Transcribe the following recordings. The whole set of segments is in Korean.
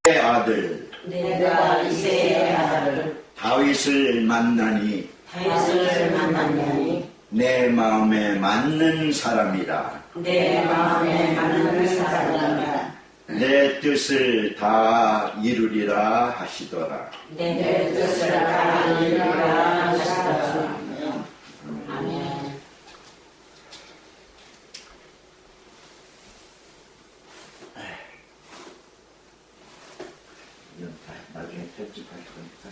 내가 이새의 아들 다윗을 만나니 내 마음에 맞는 사람이라. 내 뜻을 다 이루리라 하시더라. 아멘. 나중에 편집할 거니까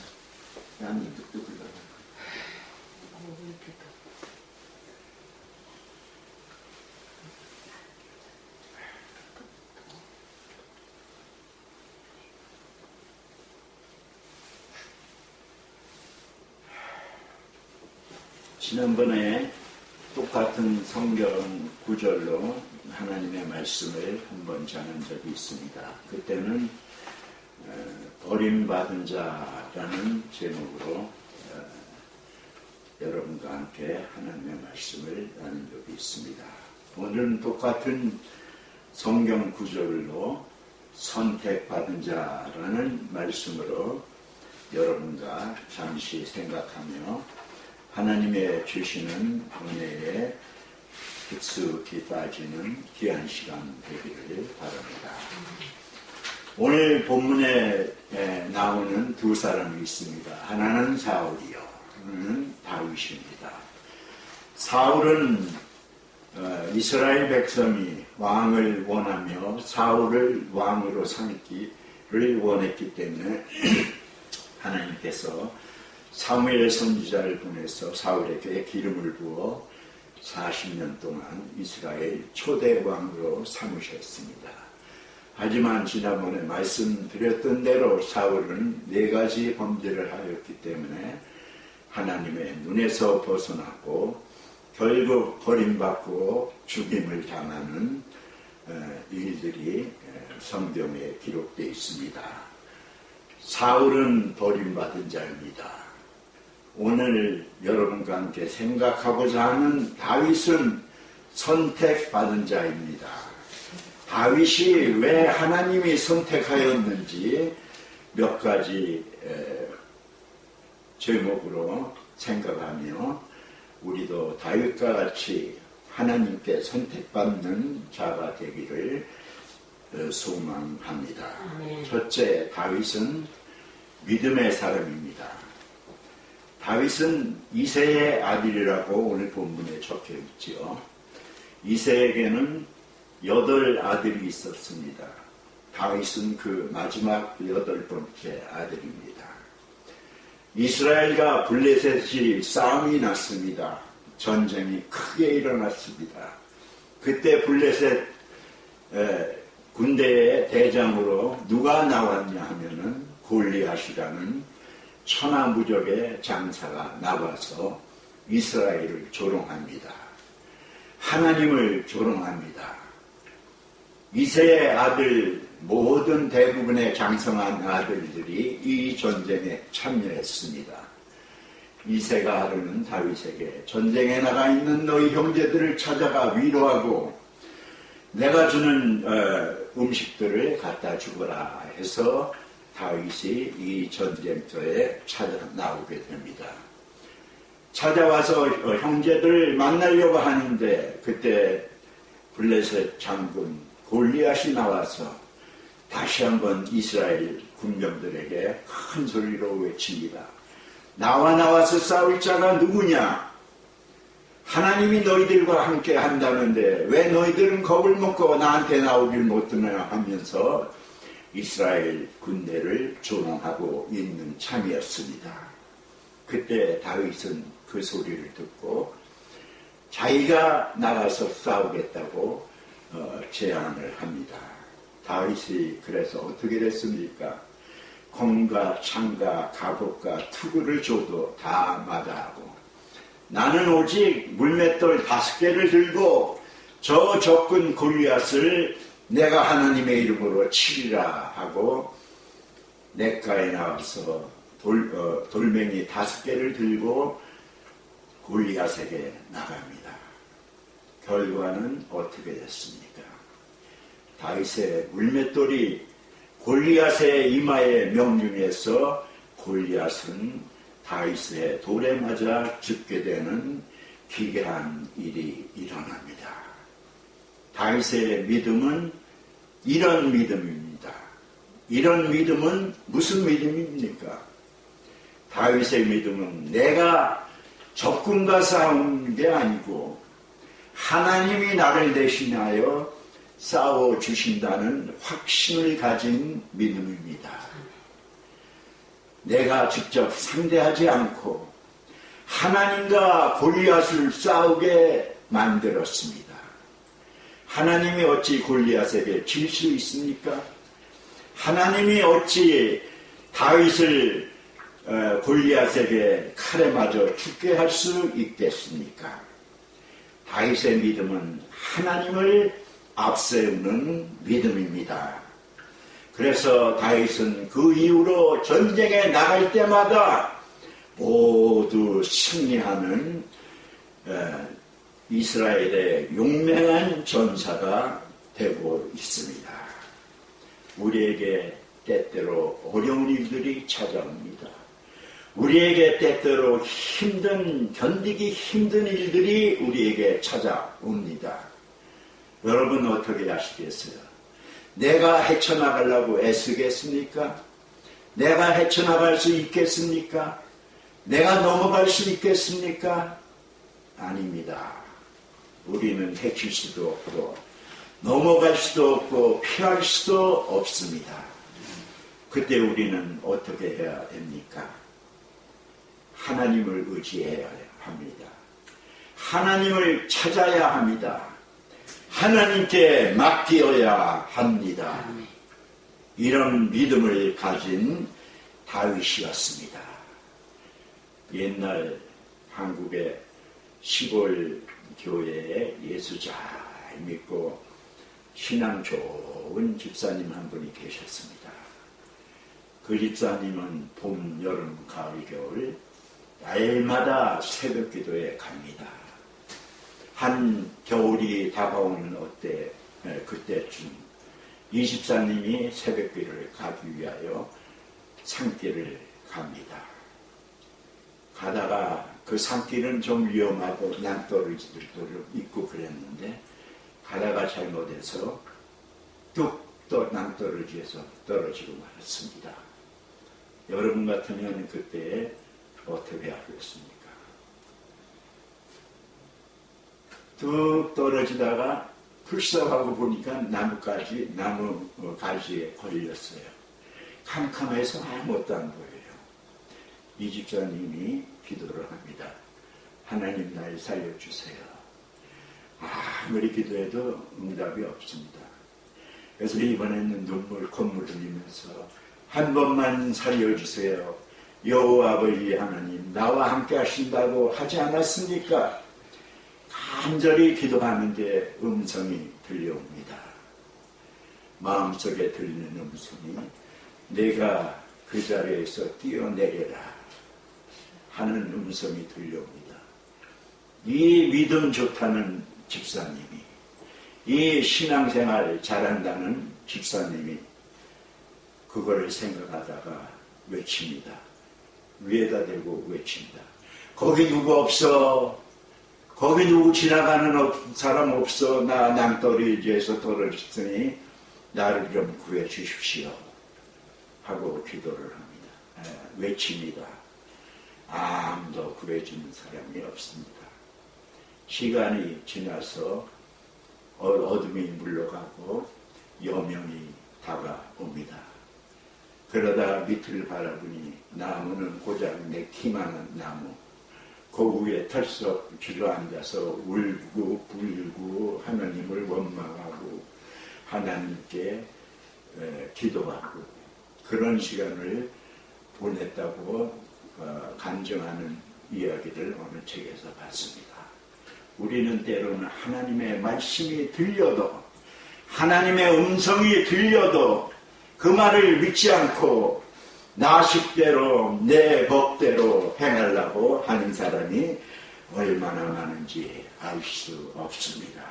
양이 뚝뚝 흘러가. 지난번에 똑같은 성경 구절로 하나님의 말씀을 한번 전한 적이 있습니다. 그때는 버림받은 자라는 제목으로 여러분과 함께 하나님의 말씀을 나눈 적이 있습니다. 오늘은 똑같은 성경 구절로 선택받은 자라는 말씀으로 여러분과 잠시 생각하며 하나님의 주시는 은혜에 깊숙이 빠지는 귀한 시간 되기를 바랍니다. 오늘 본문에 나오는 두 사람이 있습니다. 하나는 사울이요, 하나는 다윗입니다. 사울은 이스라엘 백성이 왕을 원하며 사울을 왕으로 삼기를 원했기 때문에 하나님께서 사무엘 선지자를 보내서 사울에게 기름을 부어 40년 동안 이스라엘 초대 왕으로 삼으셨습니다. 하지만 지난번에 말씀드렸던 대로 사울은 4가지 범죄를 하였기 때문에 하나님의 눈에서 벗어나고 결국 버림받고 죽임을 당하는 일들이 성경에 기록되어 있습니다. 사울은 버림받은 자입니다. 오늘 여러분과 함께 생각하고자 하는 다윗은 선택받은 자입니다. 다윗이 왜 하나님이 선택하였는지 몇 가지 제목으로 생각하며 우리도 다윗과 같이 하나님께 선택받는 자가 되기를 소망합니다. 첫째, 다윗은 믿음의 사람입니다. 다윗은 이새의 아들이라고 오늘 본문에 적혀 있지요. 이새에게는 8 있었습니다. 다윗은 그 마지막 8번째 아들입니다. 이스라엘과 블레셋이 싸움이 났습니다. 전쟁이 크게 일어났습니다. 그때 블레셋 군대의 대장으로 누가 나왔냐 하면은 골리앗이라는 천하무적의 장사가 나와서 이스라엘을 조롱합니다. 하나님을 조롱합니다. 이새의 아들 모든 대부분의 장성한 아들들이 이 전쟁에 참여했습니다. 이새가 하루는 다윗에게 전쟁에 나가 있는 너희 형제들을 찾아가 위로하고 내가 주는 음식들을 갖다 주거라 해서 다윗이 이 전쟁터에 찾아 나오게 됩니다. 찾아와서 형제들을 만나려고 하는데 그때 블레셋 장군 골리앗이 나와서 다시 한번 이스라엘 군병들에게 큰 소리로 외칩니다. 나와서 싸울 자가 누구냐? 하나님이 너희들과 함께 한다는데 왜 너희들은 겁을 먹고 나한테 나오길 못하냐 하면서 이스라엘 군대를 조롱하고 있는 참이었습니다. 그때 다윗은 그 소리를 듣고 자기가 나가서 싸우겠다고 제안을 합니다. 다윗이 그래서 어떻게 됐습니까? 검과 창과 갑옷과 투구를 줘도 다 마다하고 나는 오직 물맷돌 5개를 들고 저 적군 골리앗을 내가 하나님의 이름으로 치리라 하고 냇가에 나와서 돌멩이 5개를 들고 골리앗에게 나갑니다. 결과는 어떻게 됐습니까? 다윗의 물맷돌이 골리앗의 이마에 명중해서 골리앗은 다윗의 돌에 맞아 죽게 되는 기괴한 일이 일어납니다. 다윗의 믿음은 이런 믿음입니다. 이런 믿음은 무슨 믿음입니까? 다윗의 믿음은 내가 적군과 싸우는 게 아니고 하나님이 나를 대신하여 싸워주신다는 확신을 가진 믿음입니다. 내가 직접 상대하지 않고 하나님과 골리앗을 싸우게 만들었습니다. 하나님이 어찌 골리앗에게 질 수 있습니까? 하나님이 어찌 다윗을 골리앗에게 칼에 맞아 죽게 할 수 있겠습니까? 다윗의 믿음은 하나님을 앞세우는 믿음입니다. 그래서 다윗은 그 이후로 전쟁에 나갈 때마다 모두 승리하는 이스라엘의 용맹한 전사가 되고 있습니다. 우리에게 때때로 어려운 일들이 찾아옵니다. 우리에게 때때로 견디기 힘든 일들이 우리에게 찾아옵니다. 여러분 어떻게 하시겠어요? 내가 헤쳐나가려고 애쓰겠습니까? 내가 헤쳐나갈 수 있겠습니까? 내가 넘어갈 수 있겠습니까? 아닙니다. 우리는 헤칠 수도 없고 넘어갈 수도 없고 피할 수도 없습니다. 그때 우리는 어떻게 해야 됩니까? 하나님을 의지해야 합니다. 하나님을 찾아야 합니다. 하나님께 맡기어야 합니다. 이런 믿음을 가진 다윗이었습니다. 옛날 한국의 시골 교회에 예수 잘 믿고 신앙 좋은 집사님 한 분이 계셨습니다. 그 집사님은 봄, 여름, 가을, 겨울 날마다 새벽 기도에 갑니다. 한 겨울이 다가오는 그때쯤 이 집사님이 새벽길을 가기 위하여 산길을 갑니다. 가다가 그 산길은 좀 위험하고 낭떠러지들도 있고 그랬는데 가다가 잘못해서 뚝 낭떠러지에서 떨어지고 말았습니다. 여러분 같으면 그때 어떻게 하겠습니까? 뚝 떨어지다가 풀썩하고 보니까 나무 가지에 걸렸어요. 캄캄해서 아무것도 안 보여요. 이 집사님이 기도를 합니다. 하나님 날 살려주세요. 아무리 기도해도 응답이 없습니다. 그래서 이번에는 콧물 흘리면서 한 번만 살려주세요. 여호와 아버지 하나님 나와 함께 하신다고 하지 않았습니까? 간절히 기도하는데 음성이 들려옵니다. 마음속에 들리는 음성이 내가 그 자리에서 뛰어내려라 하는 음성이 들려옵니다. 이 믿음 좋다는 집사님이, 이 신앙생활 잘한다는 집사님이 그걸 생각하다가 외칩니다. 위에다 대고 외칩니다. 거기 누구 없어? 거기 누구 지나가는 사람 없어? 나 낭떠러지에서 떨어졌으니 나를 좀 구해 주십시오 하고 기도를 합니다. 외칩니다. 아무도 구해주는 사람이 없습니다. 시간이 지나서 어둠이 물러가고 여명이 다가옵니다. 그러다 밑을 바라보니 나무는 고작 내 키만한 나무, 그 위에 털썩 주저앉아서 울고 불고 하나님을 원망하고 하나님께 기도하고 그런 시간을 보냈다고 간증하는 이야기를 어느 책에서 봤습니다. 우리는 때로는 하나님의 말씀이 들려도 하나님의 음성이 들려도 그 말을 믿지 않고 나 식대로 내 법대로 행하려고 하는 사람이 얼마나 많은지 알 수 없습니다.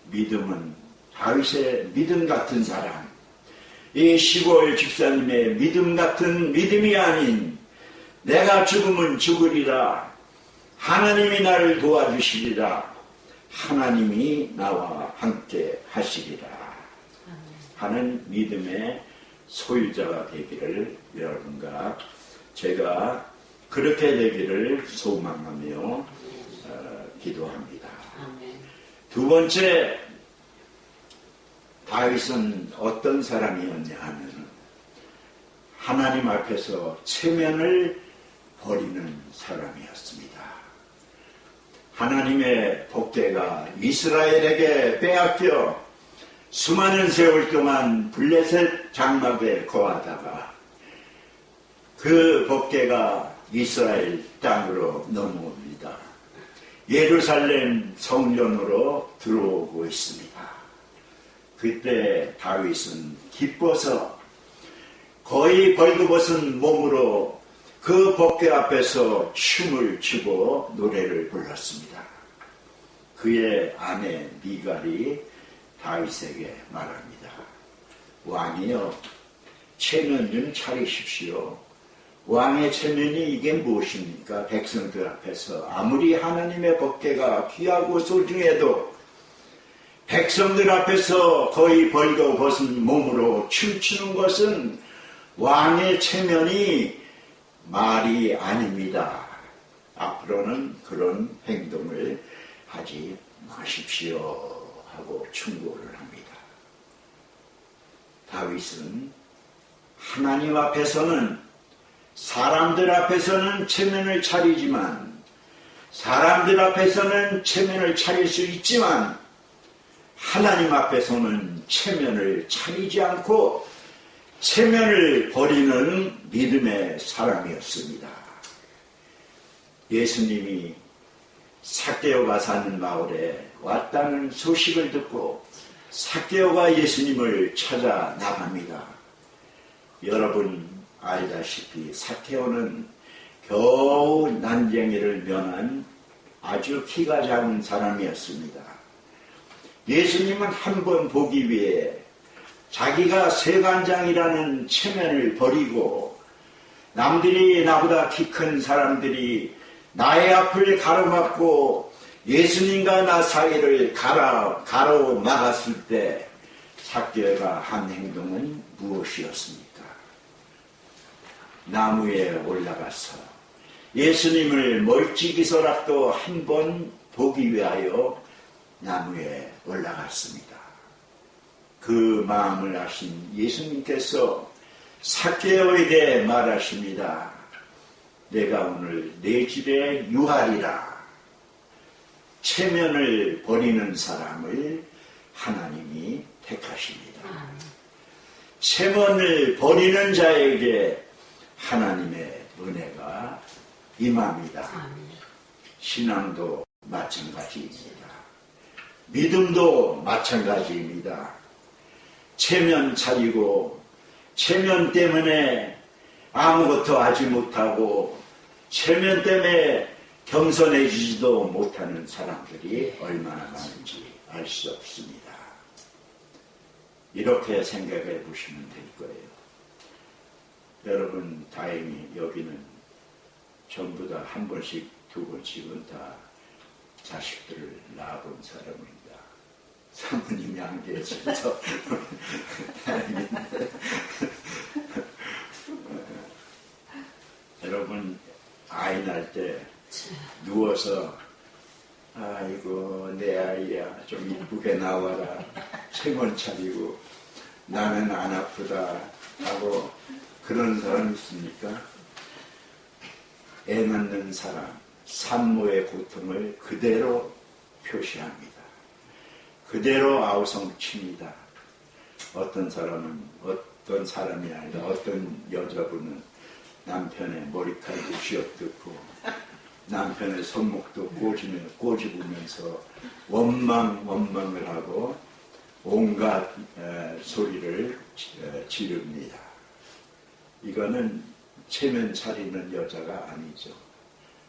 믿음은 다윗의 믿음 같은 사람, 이 15일 집사님의 믿음 같은 믿음이 아닌 내가 죽으면 죽으리라, 하나님이 나를 도와주시리라, 하나님이 나와 함께 하시리라 하는 믿음의 소유자가 되기를 여러분과 제가 그렇게 되기를 소망하며 기도합니다. 두 번째, 다윗은 어떤 사람이었냐 하면 하나님 앞에서 체면을 버리는 사람이었습니다. 하나님의 복대가 이스라엘에게 빼앗겨 수많은 세월 동안 블레셋 장막에 거하다가 그 복대가 이스라엘 땅으로 넘어옵니다. 예루살렘 성전으로 들어오고 있습니다. 그때 다윗은 기뻐서 거의 벌거벗은 몸으로 그 복대 앞에서 춤을 추고 노래를 불렀습니다. 그의 아내 미갈이 다윗에게 말합니다. 왕이여, 체면 좀 차리십시오. 왕의 체면이 이게 무엇입니까? 백성들 앞에서 아무리 하나님의 법궤가 귀하고 소중해도 백성들 앞에서 거의 벌거벗은 몸으로 춤추는 것은 왕의 체면이 말이 아닙니다. 앞으로는 그런 행동을 하지 마십시오 하고 충고를 합니다. 다윗은 하나님 앞에서는, 사람들 앞에서는 체면을 차리지만, 사람들 앞에서는 체면을 차릴 수 있지만 하나님 앞에서는 체면을 차리지 않고 체면을 버리는 믿음의 사람이었습니다. 예수님이 삭개오가 사는 마을에 왔다는 소식을 듣고 삭개오가 예수님을 찾아 나갑니다. 여러분 알다시피 삭개오는 겨우 난쟁이를 면한 아주 키가 작은 사람이었습니다. 예수님은 한 번 보기 위해 자기가 세간장이라는 체면을 버리고 남들이 나보다 키 큰 사람들이 나의 앞을 가로막고 예수님과 나 사이를 가로막았을 때 삭개오가 한 행동은 무엇이었습니까? 나무에 올라가서 예수님을 멀찍이서라도 한 번 보기 위하여 나무에 올라갔습니다. 그 마음을 아신 예수님께서 삭개오에게 말하십니다. 내가 오늘 내 집에 유하리라. 체면을 버리는 사람을 하나님이 택하십니다. 체면을 버리는 자에게 하나님의 은혜가 임합니다. 신앙도 마찬가지입니다. 믿음도 마찬가지입니다. 체면 차리고 체면 때문에 아무것도 하지 못하고 체면 때문에 겸손해지지도 못하는 사람들이 얼마나 많은지 알 수 없습니다. 이렇게 생각해 보시면 될 거예요. 여러분 다행히 여기는 전부 다 한 번씩 두 번씩은 다 자식들을 낳아본 사람입니다. 사모님이 안 계셔서 다행인데 여러분 아이 낳을 때 누워서 아이고 내 아이야 좀 이쁘게 나와라 체면 차리고 나는 안 아프다 하고 그런 사람 있습니까? 애 낳는 사람 산모의 고통을 그대로 표시합니다. 그대로 아우성칩니다. 어떤 사람은 어떤 사람이 아니라 어떤 여자분은 남편의 머리카락이 쥐어뜯고 남편의 손목도 꼬집으면서 원망을 하고 온갖 소리를 지릅니다. 이거는 체면 차리는 여자가 아니죠.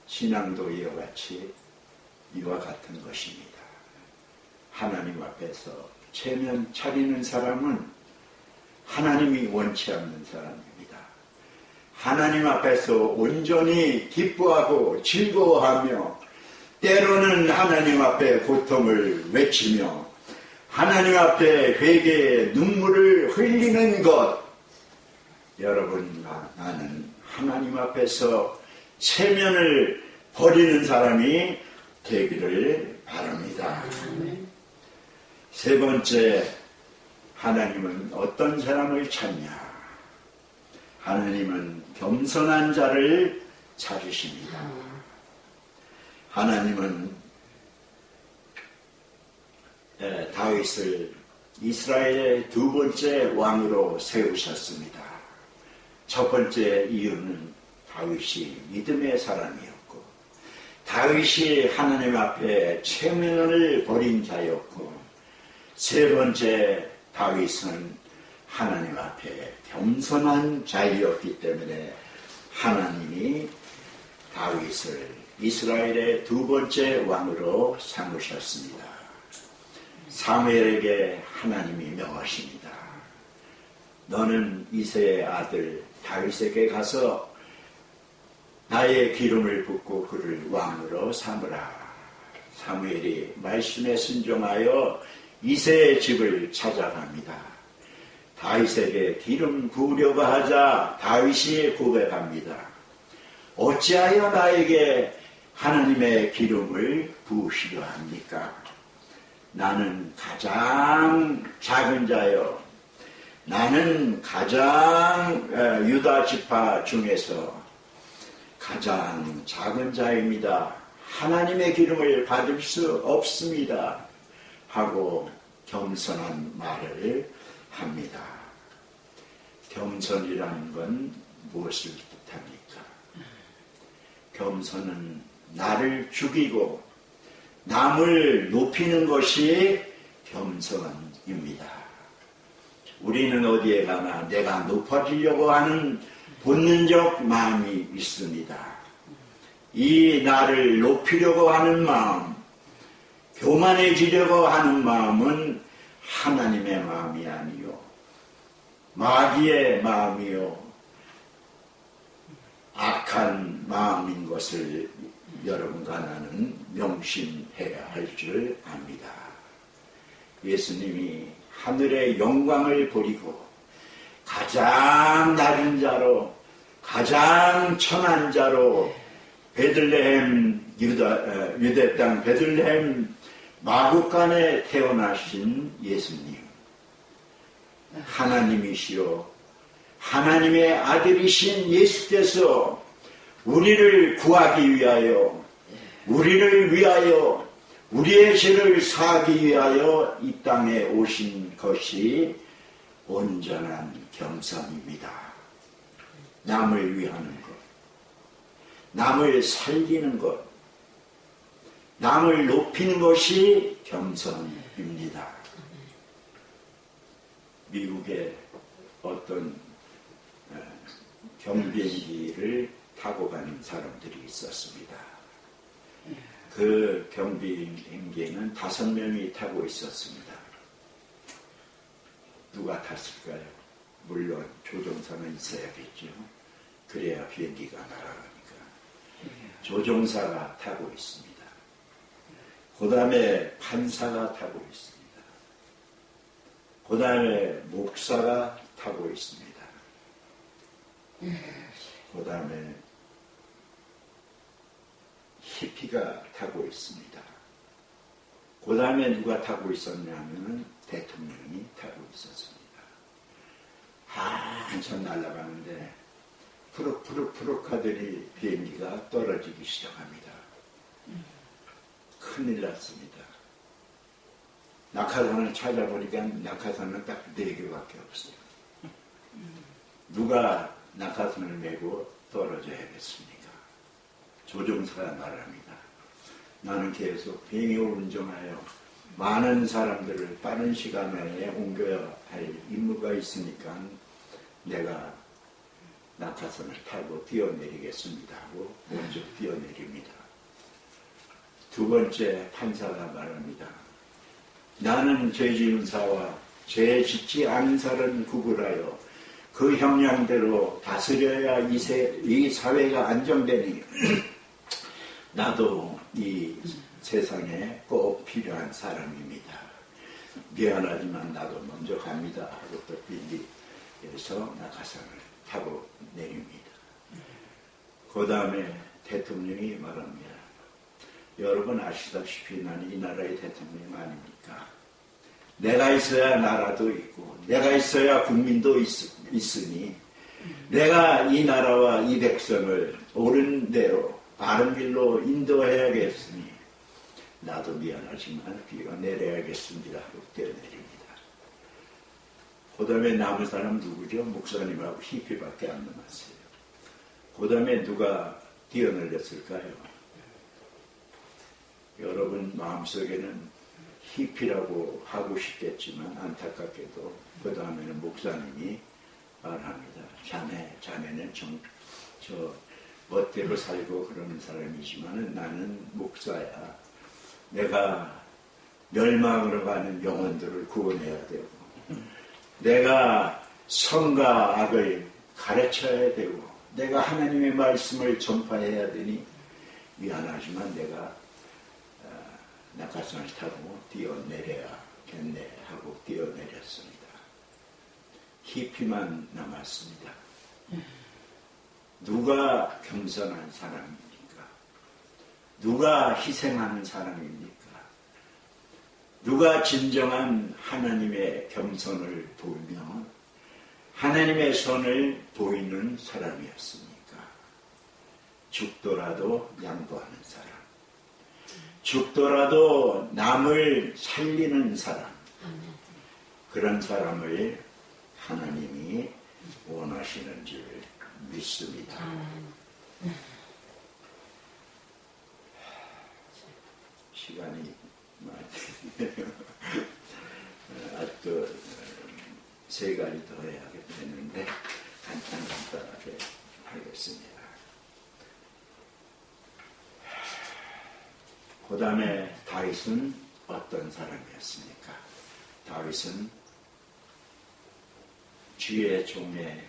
신앙도 이와 같은 것입니다. 하나님 앞에서 체면 차리는 사람은 하나님이 원치 않는 사람입니다. 하나님 앞에서 온전히 기뻐하고 즐거워하며 때로는 하나님 앞에 고통을 외치며 하나님 앞에 회개의 눈물을 흘리는 것, 여러분과 나는 하나님 앞에서 체면을 버리는 사람이 되기를 바랍니다. 세 번째, 하나님은 어떤 사람을 찾냐? 하나님은 겸손한 자를 찾으십니다. 하나님은 다윗을 이스라엘의 두 번째 왕으로 세우셨습니다. 첫 번째 이유는 다윗이 믿음의 사람이었고, 다윗이 하나님 앞에 체면을 버린 자였고, 세 번째 다윗은 하나님 앞에 겸손한 자이었기 때문에 하나님이 다윗을 이스라엘의 두 번째 왕으로 삼으셨습니다. 사무엘에게 하나님이 명하십니다. 너는 이새의 아들 다윗에게 가서 나의 기름을 붓고 그를 왕으로 삼으라. 사무엘이 말씀에 순종하여 이새의 집을 찾아갑니다. 다윗에게 기름 부으려고 하자 다윗이 고백합니다. 어찌하여 나에게 하나님의 기름을 부으시려 합니까? 나는 가장 작은 자요. 나는 가장 유다 지파 중에서 가장 작은 자입니다. 하나님의 기름을 받을 수 없습니다. 하고 겸손한 말을 합니다. 겸손이라는 건 무엇을 뜻합니까? 겸손은 나를 죽이고 남을 높이는 것이 겸손입니다. 우리는 어디에 가나 내가 높아지려고 하는 본능적 마음이 있습니다. 이 나를 높이려고 하는 마음, 교만해지려고 하는 마음은 하나님의 마음이 아니요 마귀의 마음이요 악한 마음인 것을 여러분과 나는 명심해야 할 줄 압니다. 예수님이 하늘의 영광을 버리고 가장 낮은 자로, 가장 천한 자로 베들레헴 유대 땅 베들레헴 마구간에 태어나신 예수님, 하나님이시요 하나님의 아들이신 예수께서 우리를 구하기 위하여, 우리를 위하여, 우리의 죄를 사하기 위하여 이 땅에 오신 것이 온전한 겸손입니다. 남을 위하는 것, 남을 살리는 것, 남을 높이는 것이 겸손입니다. 미국의 어떤 경비행기를 타고 가는 사람들이 있었습니다. 그 경비행기에는 5명이 타고 있었습니다. 누가 탔을까요? 물론 조종사는 있어야겠죠. 그래야 비행기가 날아가니까. 조종사가 타고 있습니다. 그 다음에 판사가 타고 있습니다. 그 다음에 목사가 타고 있습니다. 그 다음에 히피가 타고 있습니다. 그 다음에 누가 타고 있었냐면 대통령이 타고 있었습니다. 한참 날아가는데 푸룩푸룩 하더니 비행기가 떨어지기 시작합니다. 큰일 났습니다. 낙하산을 찾아보니까 낙하산은 딱 4개밖에 없어요. 누가 낙하산을 메고 떨어져야겠습니까? 조종사가 말합니다. 나는 계속 비행을 운전하여 많은 사람들을 빠른 시간 내에 옮겨야 할 임무가 있으니까 내가 낙하산을 타고 뛰어내리겠습니다 하고 먼저 뛰어내립니다. 두 번째 판사가 말합니다. 나는 죄 지은 사와 죄 짓지 않은 사람은 구분하여 그 형량대로 다스려야 이 사회가 안정되니 나도 이 세상에 꼭 필요한 사람입니다. 미안하지만 나도 먼저 갑니다 하고 또 빌리에서 낙하산을 타고 내립니다. 그 다음에 대통령이 말합니다. 여러분 아시다시피 나는 이 나라의 대통령 아닙니까? 내가 있어야 나라도 있고 내가 있어야 국민도 있으니 내가 이 나라와 이 백성을 옳은 대로 바른 길로 인도해야겠으니 나도 미안하지만 비가 내려야겠습니다 하고 뛰어내립니다. 그 다음에 남은 사람 누구죠? 목사님하고 히피밖에 안 남았어요. 그 다음에 누가 뛰어내렸을까요? 여러분 마음속에는 히피라고 하고 싶겠지만 안타깝게도 그 다음에는 목사님이 말합니다. 자네는 저 멋대로 살고 그러는 사람이지만 나는 목사야. 내가 멸망으로 가는 영혼들을 구원해야 되고 내가 선과 악을 가르쳐야 되고 내가 하나님의 말씀을 전파해야 되니 미안하지만 내가 낙하산을 타고 뛰어내려야겠네 하고 뛰어내렸습니다. 히피만 남았습니다. 누가 겸손한 사람입니까? 누가 희생하는 사람입니까? 누가 진정한 하나님의 겸손을 보이며 하나님의 선을 보이는 사람이었습니까? 죽더라도 양보하는 사람, 죽더라도 남을 살리는 사람, 그런 사람을 하나님이 원하시는 줄 믿습니다. 시간이 많이 아직도 세 가지 더 해야겠는데 간단하게 하겠습니다. 그 다음에 다윗은 어떤 사람이었습니까? 다윗은 주의 종의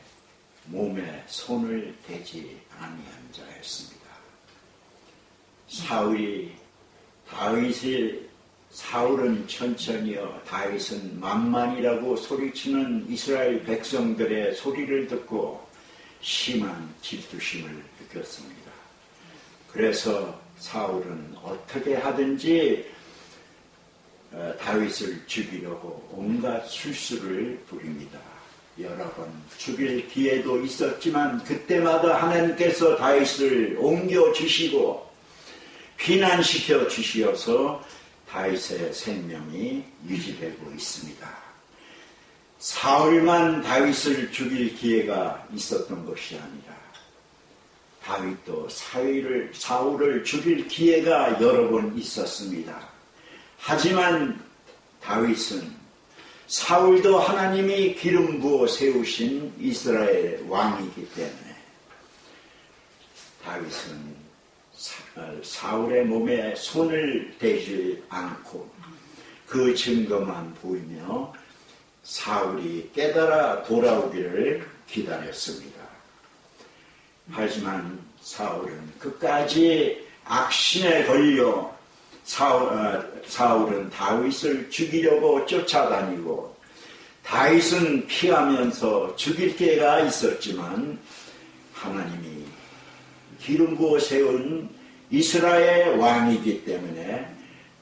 몸에 손을 대지 아니한 자였습니다. 사울은 천천히요 다윗은 만만이라고 소리치는 이스라엘 백성들의 소리를 듣고 심한 질투심을 느꼈습니다. 그래서 사울은 어떻게 하든지 다윗을 죽이려고 온갖 술수를 부립니다. 여러 번 죽일 기회도 있었지만 그때마다 하나님께서 다윗을 옮겨주시고 피난시켜 주시어서 다윗의 생명이 유지되고 있습니다. 사울만 다윗을 죽일 기회가 있었던 것이 아니라 다윗도 사울을 죽일 기회가 여러 번 있었습니다. 하지만 다윗은 사울도 하나님이 기름 부어 세우신 이스라엘 왕이기 때문에 다윗은 사울의 몸에 손을 대지 않고 그 증거만 보이며 사울이 깨달아 돌아오기를 기다렸습니다. 하지만 사울은 끝까지 악신에 걸려 사울은 다윗을 죽이려고 쫓아다니고 다윗은 피하면서 죽일 기회가 있었지만 하나님이 기름 부어 세운 이스라엘 왕이기 때문에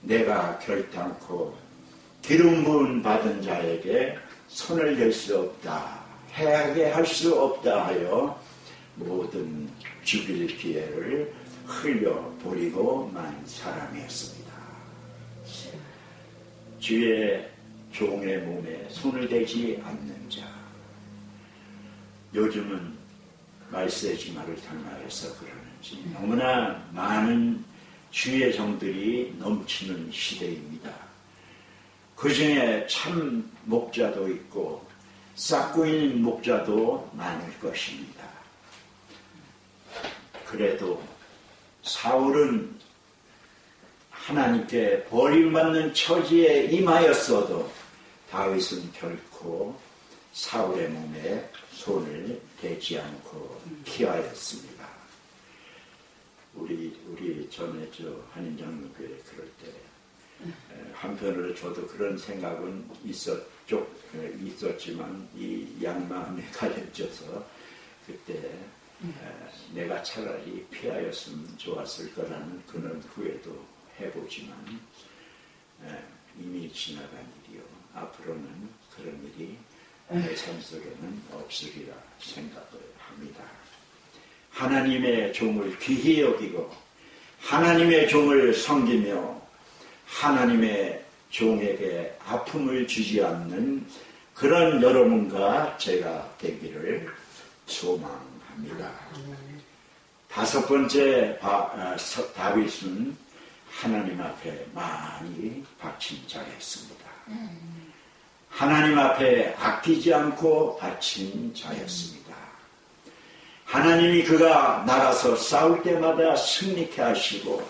내가 결단코 기름 부음 받은 자에게 손을 댈 수 없다, 해하게 할 수 없다 하여 모든 죽일 기회를 흘려버리고 만 사람이었습니다. 주의 종의 몸에 손을 대지 않는 자. 요즘은 말세지마를 당하여서 그러는지 너무나 많은 주의 종들이 넘치는 시대입니다. 그 중에 참 목자도 있고 싹고 있는 목자도 많을 것입니다. 그래도 사울은 하나님께 버림받는 처지에 임하였어도 다윗은 결코 사울의 몸에 손을 대지 않고 피하였습니다. 우리 전에 한인장로교회 그럴 때 한편으로 저도 그런 생각은 있었지만 이 양마음에 가려져서 그때 내가 차라리 피하였으면 좋았을 거라는 그런 후회도 해보지만 이미 지나간 일이요. 앞으로는 그런 일이 내 삶 속에는 없으리라 생각을 합니다. 하나님의 종을 귀히 여기고 하나님의 종을 섬기며 하나님의 종에게 아픔을 주지 않는 그런 여러분과 제가 되기를 소망합니다. 다섯 번째 다윗은 하나님 앞에 많이 바친 자였습니다. 하나님 앞에 아끼지 않고 바친 자였습니다. 하나님이 그가 나가서 싸울 때마다 승리케 하시고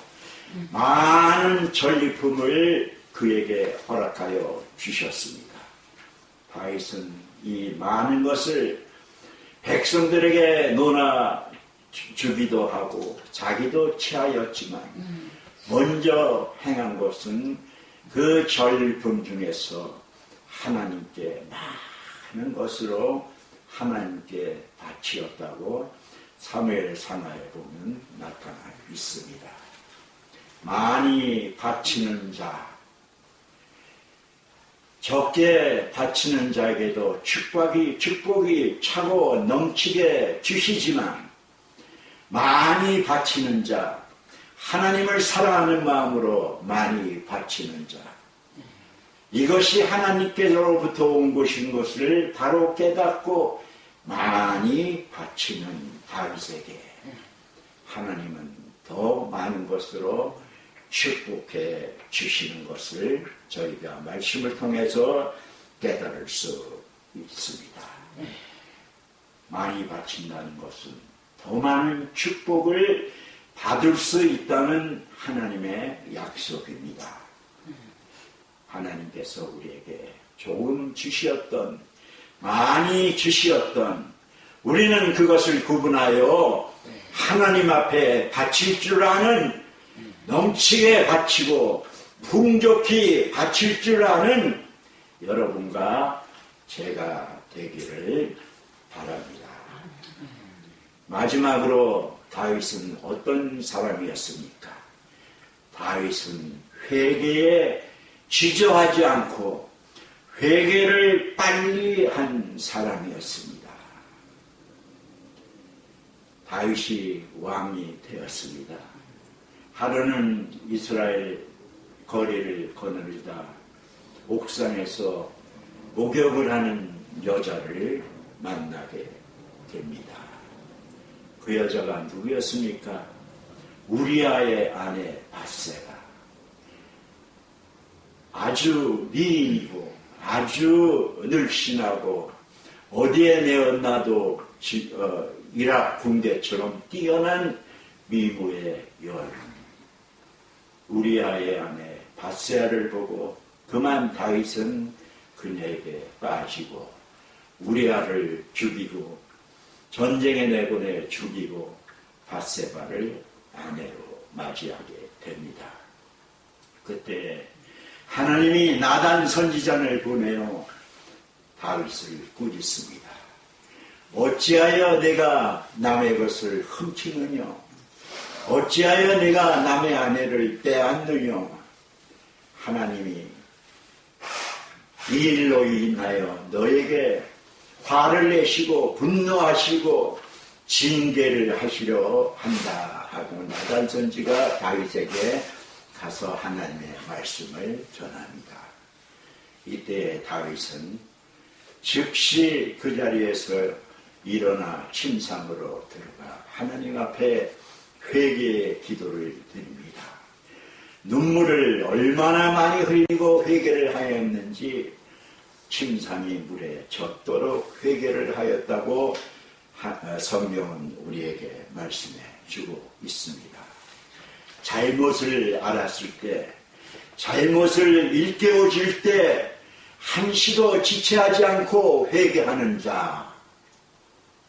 많은 전리품을 그에게 허락하여 주셨습니다. 다윗은 이 많은 것을 백성들에게 논아 주기도 하고 자기도 취하였지만 먼저 행한 것은 그 전리품 중에서 하나님께 많은 것으로 하나님께 바치었다고 사무엘 상하에 보면 나타나 있습니다. 많이 바치는 자, 적게 바치는 자에게도 축복이 차고 넘치게 주시지만 많이 바치는 자, 하나님을 사랑하는 마음으로 많이 바치는 자, 이것이 하나님께로부터 온 것을 바로 깨닫고 많이 바치는 다윗에게 하나님은 더 많은 것으로 축복해 주시는 것을 저희가 말씀을 통해서 깨달을 수 있습니다. 많이 바친다는 것은 더 많은 축복을 받을 수 있다는 하나님의 약속입니다. 하나님께서 우리에게 조금 주시었던, 많이 주시었던, 우리는 그것을 구분하여 하나님 앞에 바칠 줄 아는, 넘치게 바치고 풍족히 바칠 줄 아는 여러분과 제가 되기를 바랍니다. 마지막으로 다윗은 어떤 사람이었습니까? 다윗은 회개에 주저하지 않고 회개를 빨리 한 사람이었습니다. 다윗이 왕이 되었습니다. 하루는 이스라엘 거리를 거느리다 옥상에서 목욕을 하는 여자를 만나게 됩니다. 그 여자가 누구였습니까? 우리아의 아내 밧세바. 아주 미인이고 아주 늘씬하고 어디에 내어놔도 이락 군대처럼 뛰어난 미모의 여인. 우리아의 아내 밧세바를 보고 그만 다윗은 그녀에게 빠지고 우리아를 죽이고 전쟁에 내보내 죽이고 밧세바를 아내로 맞이하게 됩니다. 그때 하나님이 나단 선지자를 보내어 다윗을 꾸짖습니다. 어찌하여 내가 남의 것을 훔치느냐? 어찌하여 내가 남의 아내를 빼앗느냐? 하나님이 이 일로 인하여 너에게 화를 내시고 분노하시고 징계를 하시려 한다 하고 나단 선지가 다윗에게 가서 하나님의 말씀을 전합니다. 이때 다윗은 즉시 그 자리에서 일어나 침상으로 들어가 하나님 앞에 회개의 기도를 드립니다. 눈물을 얼마나 많이 흘리고 회개를 하였는지 침상이 물에 젖도록 회개를 하였다고 성경은 우리에게 말씀해 주고 있습니다. 잘못을 알았을 때, 잘못을 일깨워질 때 한시도 지체하지 않고 회개하는 자,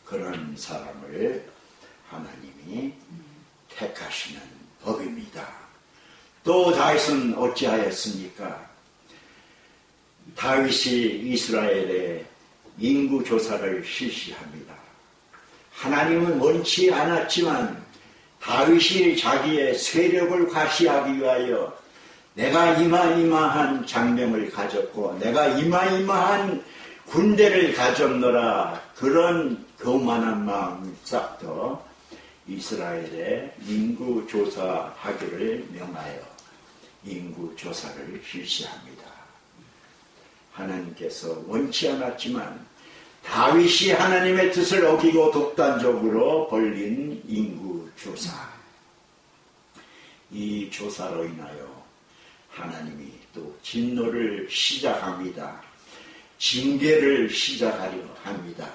그런 사람을 하나님이 택하시는 법입니다. 또 다윗은 어찌하였습니까? 다윗이 이스라엘의 인구조사를 실시합니다. 하나님은 원치 않았지만 다윗이 자기의 세력을 과시하기 위하여 내가 이마이마한 장명을 가졌고 내가 이마이마한 군대를 가졌노라, 그런 교만한 마음을 싹터 이스라엘의 인구조사하기를 명하여 인구조사를 실시합니다. 하나님께서 원치 않았지만 다윗이 하나님의 뜻을 어기고 독단적으로 벌린 인구조사, 이 조사로 인하여 하나님이 또 진노를 시작합니다. 징계를 시작하려 합니다.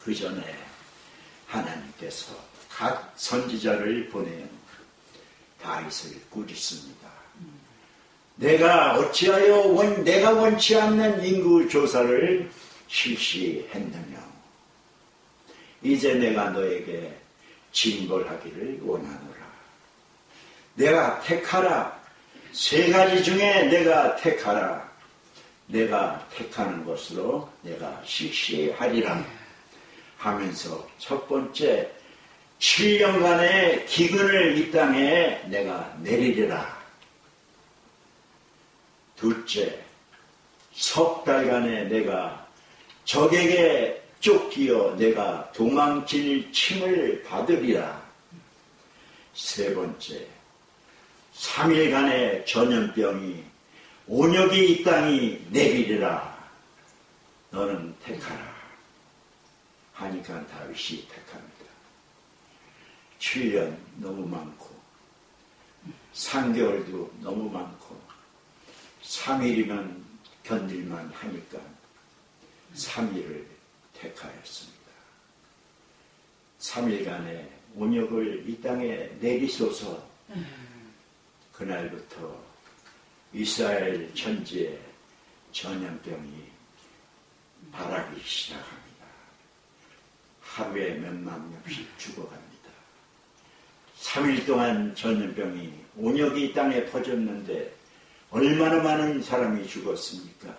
그 전에 하나님께서 각 선지자를 보내어 다윗을 꾸짖습니다. 내가 어찌하여 내가 원치 않는 인구조사를 실시했느냐. 이제 내가 너에게 징벌하기를 원하노라. 내가 택하라. 세 가지 중에 내가 택하라. 내가 택하는 것으로 내가 실시하리라 하면서 첫 번째 7년간의 기근을 이 땅에 내가 내리리라. 둘째, 석 달간에 내가 적에게 쫓기어 내가 도망칠 칭을 받으리라. 세 번째, 3일간의 전염병이 온역이 이 땅이 내리리라. 너는 택하라 하니까 다윗이 택합니다. 7년 너무 많고 3개월도 너무 많고 3일이면 견딜만 하니까 3일을 택하였습니다. 3일간의 온역을 이 땅에 내리소서. 그날부터 이스라엘 전지에 전염병이 발하기 시작합니다. 하루에 몇만 명씩 죽어갑니다. 3일 동안 전염병이 온역이 이 땅에 퍼졌는데 얼마나 많은 사람이 죽었습니까?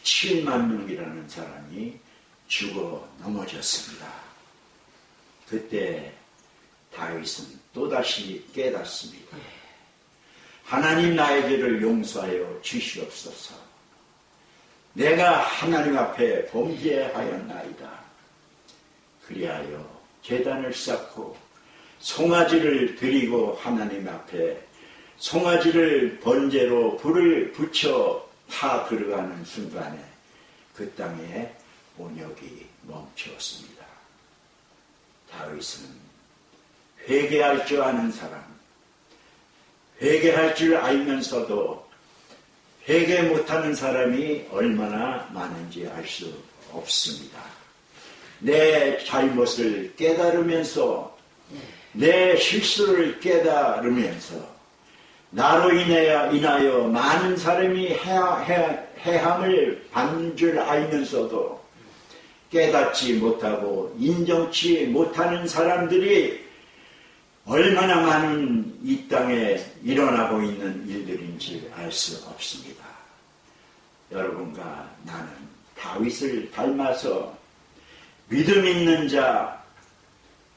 7만 명이라는 사람이 죽어 넘어졌습니다. 그때 다윗은 또다시 깨닫습니다. 하나님 나의 죄를 용서하여 주시옵소서. 내가 하나님 앞에 범죄하였나이다. 그리하여 제단을 쌓고 송아지를 드리고 하나님 앞에 송아지를 번제로 불을 붙여 타 들어가는 순간에 그 땅에 온역이 멈추었습니다. 다윗은 회개할 줄 아는 사람, 회개할 줄 알면서도 회개 못하는 사람이 얼마나 많은지 알 수 없습니다. 내 잘못을 깨달으면서 내 실수를 깨달으면서 나로 인하여 많은 사람이 해함을 받는 줄 알면서도 깨닫지 못하고 인정치 못하는 사람들이 얼마나 많은 이 땅에 일어나고 있는 일들인지 알 수 없습니다. 여러분과 나는 다윗을 닮아서 믿음 있는 자,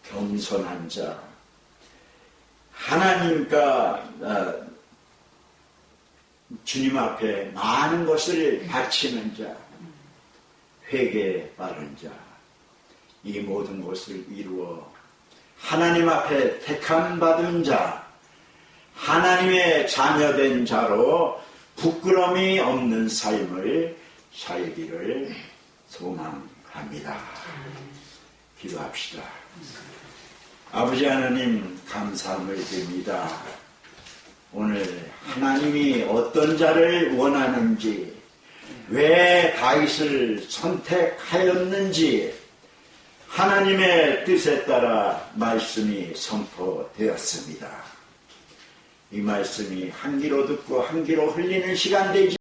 겸손한 자, 하나님과 주님 앞에 많은 것을 바치는 자, 회개에 빠른 자, 이 모든 것을 이루어 하나님 앞에 택함 받은 자, 하나님의 자녀된 자로 부끄러움이 없는 삶을 살기를 소망합니다. 기도합시다. 아버지 하나님, 감사함을 드립니다. 오늘 하나님이 어떤 자를 원하는지, 왜 다윗을 선택하였는지 하나님의 뜻에 따라 말씀이 선포되었습니다. 이 말씀이 한 귀로 듣고 한 귀로 흘리는 시간 되지